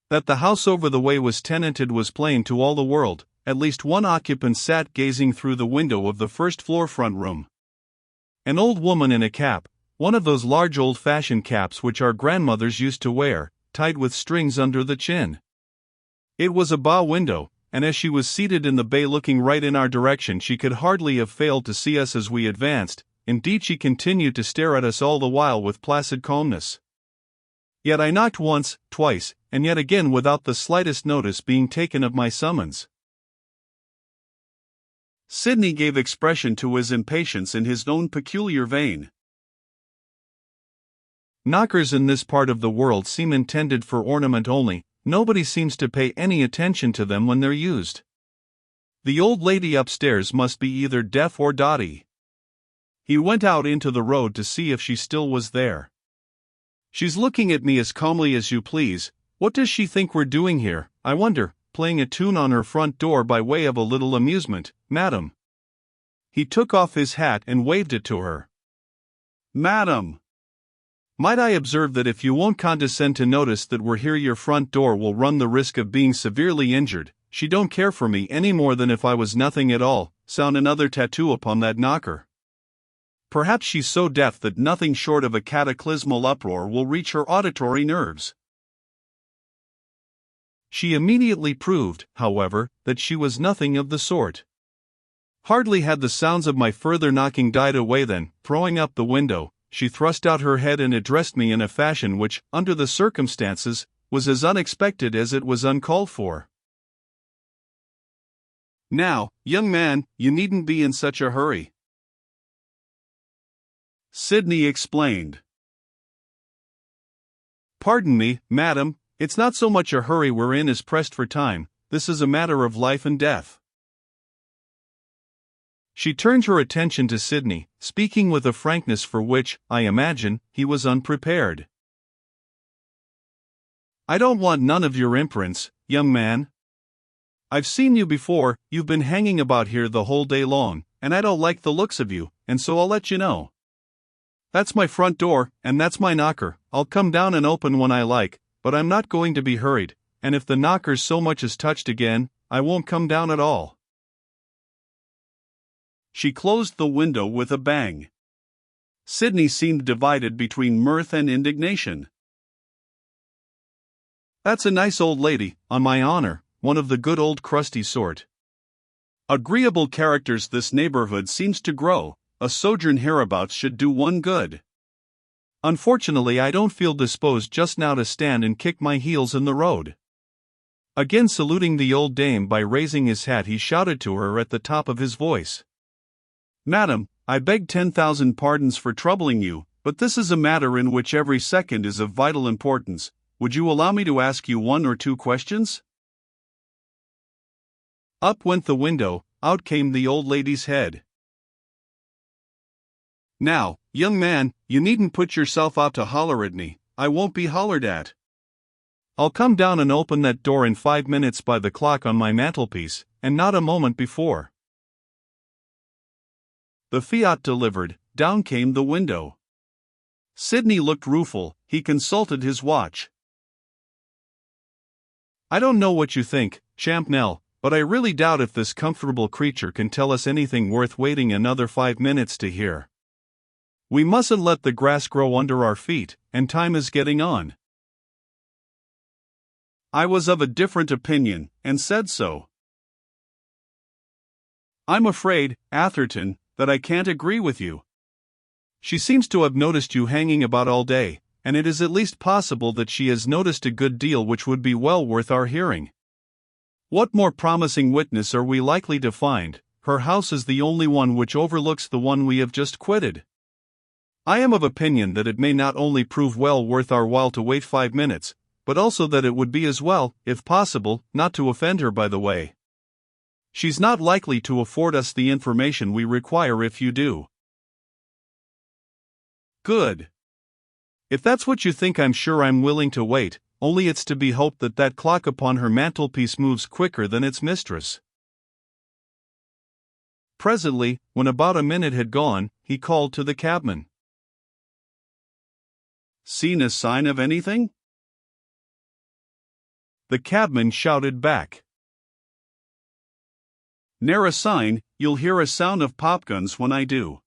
That the house over the way was tenanted was plain to all the world. At least one occupant sat gazing through the window of the first-floor front room. An old woman in a cap, one of those large old-fashioned caps which our grandmothers used to wear, tied with strings under the chin. It was a bow window, and as she was seated in the bay looking right in our direction, she could hardly have failed to see us as we advanced. Indeed, she continued to stare at us all the while with placid calmness. Yet I knocked once, twice, and yet again without the slightest notice being taken of my summons. Sidney gave expression to his impatience in his own peculiar vein. Knockers in this part of the world seem intended for ornament only. Nobody seems to pay any attention to them when they're used. The old lady upstairs must be either deaf or dotty. He went out into the road to see if she still was there. She's looking at me as calmly as you please. What does she think we're doing here, I wonder, playing a tune on her front door by way of a little amusement, madam? He took off his hat and waved it to her. Madam! Might I observe that if you won't condescend to notice that we're here, your front door will run the risk of being severely injured. She don't care for me any more than if I was nothing at all. Sound another tattoo upon that knocker. Perhaps she's so deaf that nothing short of a cataclysmal uproar will reach her auditory nerves. She immediately proved, however, that she was nothing of the sort. Hardly had the sounds of my further knocking died away than, throwing up the window, she thrust out her head and addressed me in a fashion which, under the circumstances, was as unexpected as it was uncalled for. Now, young man, you needn't be in such a hurry, Sidney explained. Pardon me, madam, it's not so much a hurry we're in as pressed for time. This is a matter of life and death. She turned her attention to Sidney, speaking with a frankness for which, I imagine, he was unprepared. I don't want none of your imperence, young man. I've seen you before. You've been hanging about here the whole day long, and I don't like the looks of you, and so I'll let you know. That's my front door, and that's my knocker. I'll come down and open when I like, but I'm not going to be hurried, and if the knocker's so much as touched again, I won't come down at all. She closed the window with a bang. Sidney seemed divided between mirth and indignation. That's a nice old lady, on my honor, one of the good old crusty sort. Agreeable characters this neighborhood seems to grow. A sojourn hereabouts should do one good. Unfortunately, I don't feel disposed just now to stand and kick my heels in the road. Again saluting the old dame by raising his hat, he shouted to her at the top of his voice. Madam, I beg 10,000 pardons for troubling you, but this is a matter in which every second is of vital importance. Would you allow me to ask you one or two questions? Up went the window, out came the old lady's head. Now, young man, you needn't put yourself out to holler at me. I won't be hollered at. I'll come down and open that door in 5 minutes by the clock on my mantelpiece, and not a moment before. The fiat delivered, down came the window. Sidney looked rueful. He consulted his watch. I don't know what you think, Champnell, but I really doubt if this comfortable creature can tell us anything worth waiting another 5 minutes to hear. We mustn't let the grass grow under our feet, and time is getting on. I was of a different opinion, and said so. I'm afraid, Atherton, that I can't agree with you. She seems to have noticed you hanging about all day, and it is at least possible that she has noticed a good deal which would be well worth our hearing. What more promising witness are we likely to find? Her house is the only one which overlooks the one we have just quitted. I am of opinion that it may not only prove well worth our while to wait 5 minutes, but also that it would be as well, if possible, not to offend her by the way. She's not likely to afford us the information we require if you do. Good. If that's what you think, I'm sure I'm willing to wait, only it's to be hoped that that clock upon her mantelpiece moves quicker than its mistress. Presently, when about a minute had gone, he called to the cabman. Seen a sign of anything? The cabman shouted back. "Ne'er a sign, you'll hear a sound of popguns when I do."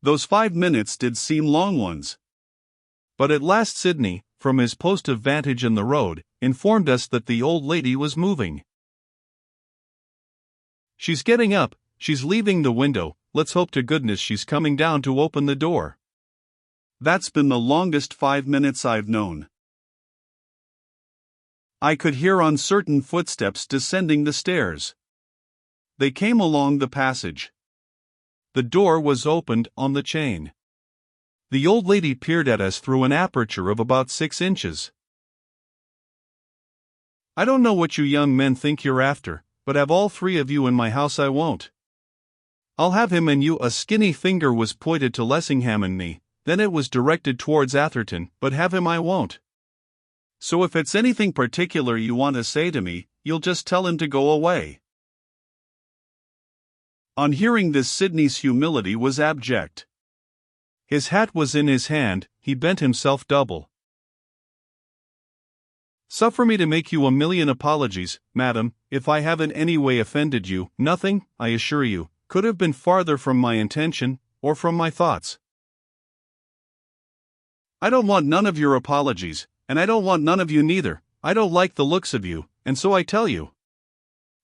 Those 5 minutes did seem long ones. But at last Sidney, from his post of vantage in the road, informed us that the old lady was moving. "She's getting up, she's leaving the window, let's hope to goodness she's coming down to open the door." That's been the longest 5 minutes I've known. I could hear uncertain footsteps descending the stairs. They came along the passage. The door was opened on the chain. The old lady peered at us through an aperture of about 6 inches. "I don't know what you young men think you're after, but have all 3 of you in my house I won't. I'll have him and you." A skinny finger was pointed to Lessingham and me, then it was directed towards Atherton, "but have him I won't. So if it's anything particular you want to say to me, you'll just tell him to go away." On hearing this, Sidney's humility was abject. His hat was in his hand, he bent himself double. "Suffer me to make you a million apologies, madam, if I have in any way offended you. Nothing, I assure you, could have been farther from my intention, or from my thoughts." "I don't want none of your apologies, and I don't want none of you neither. I don't like the looks of you, and so I tell you.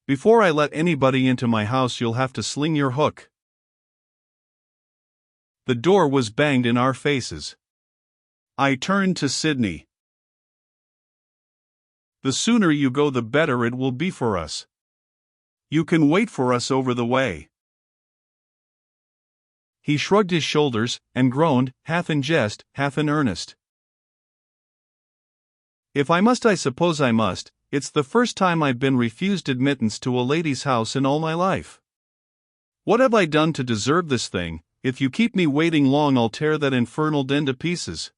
Before I let anybody into my house you'll have to sling your hook." The door was banged in our faces. I turned to Sidney. "The sooner you go the better it will be for us. You can wait for us over the way." He shrugged his shoulders, and groaned, half in jest, half in earnest. "If I must, I suppose I must. It's the first time I've been refused admittance to a lady's house in all my life. What have I done to deserve this thing? If you keep me waiting long I'll tear that infernal den to pieces."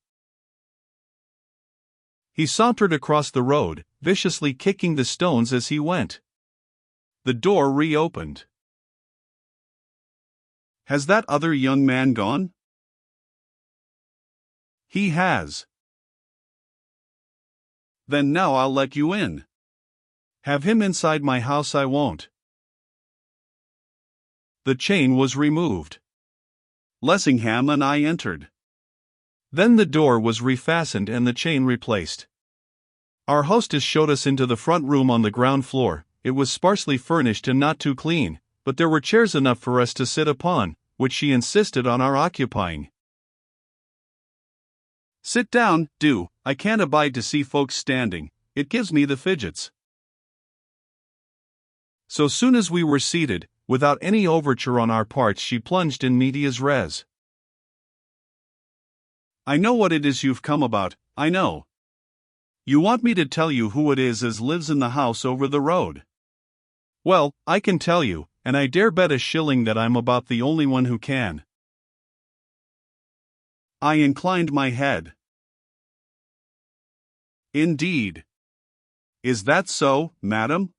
He sauntered across the road, viciously kicking the stones as he went. The door reopened. "Has that other young man gone?" "He has." "Then now I'll let you in." "Have him inside my house I won't." The chain was removed. Lessingham and I entered. Then the door was refastened and the chain replaced. Our hostess showed us into the front room on the ground floor. It was sparsely furnished and not too clean, but there were chairs enough for us to sit upon, which she insisted on our occupying. "Sit down, do, I can't abide to see folks standing, it gives me the fidgets." So soon as we were seated, without any overture on our parts, she plunged in medias res. "I know what it is you've come about, I know. You want me to tell you who it is as lives in the house over the road. Well, I can tell you, and I dare bet a shilling that I'm about the only one who can." I inclined my head. "Indeed. Is that so, madam?"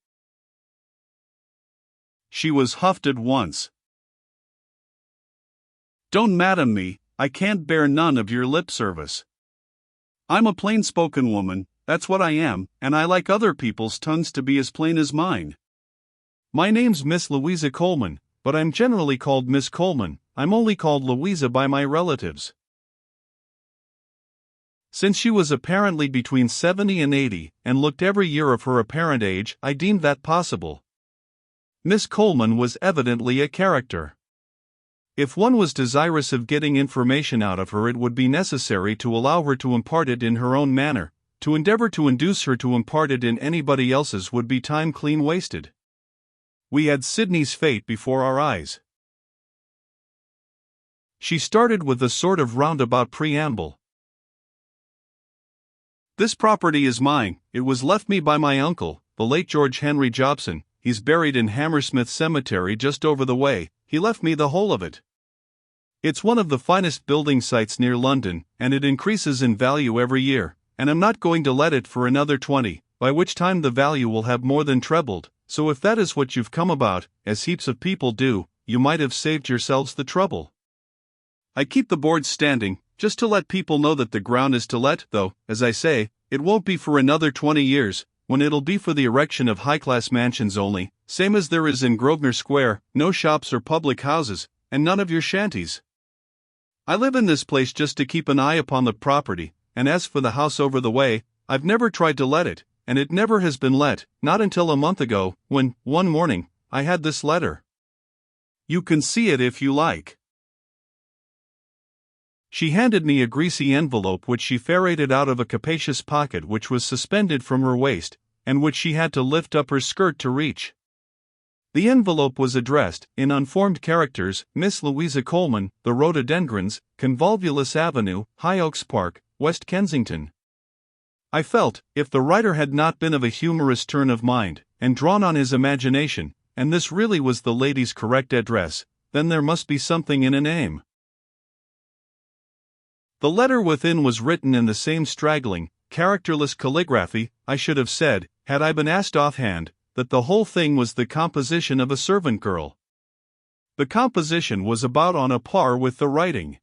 She was huffed at once. "Don't madam me, I can't bear none of your lip service. I'm a plain-spoken woman, that's what I am, and I like other people's tongues to be as plain as mine. My name's Miss Louisa Coleman, but I'm generally called Miss Coleman. I'm only called Louisa by my relatives." Since she was apparently between 70 and 80, and looked every year of her apparent age, I deemed that possible. Miss Coleman was evidently a character. If one was desirous of getting information out of her, it would be necessary to allow her to impart it in her own manner. To endeavor to induce her to impart it in anybody else's would be time clean wasted. We had Sidney's fate before our eyes. She started with a sort of roundabout preamble. "This property is mine. It was left me by my uncle, the late George Henry Jobson. He's buried in Hammersmith Cemetery just over the way. He left me the whole of it. It's one of the finest building sites near London, and it increases in value every year, and I'm not going to let it for another 20, by which time the value will have more than trebled, so if that is what you've come about, as heaps of people do, you might have saved yourselves the trouble. I keep the boards standing, just to let people know that the ground is to let, though, as I say, It won't be for another 20 years, when it'll be for the erection of high-class mansions only, same as there is in Grosvenor Square, no shops or public houses, and none of your shanties. I live in this place just to keep an eye upon the property, and as for the house over the way, I've never tried to let it, and it never has been let, not until a month ago, when, one morning, I had this letter. You can see it if you like. She handed me a greasy envelope which she ferreted out of a capacious pocket which was suspended from her waist, and which she had to lift up her skirt to reach. The envelope was addressed, in unformed characters, Miss Louisa Coleman, The Rhododendrons, Convolvulus Avenue, High Oaks Park, West Kensington. I felt, if the writer had not been of a humorous turn of mind, and drawn on his imagination, and this really was the lady's correct address, then there must be something in a name. The letter within was written in the same straggling, characterless calligraphy. I should have said, had I been asked offhand, that the whole thing was the composition of a servant girl. The composition was about on a par with the writing.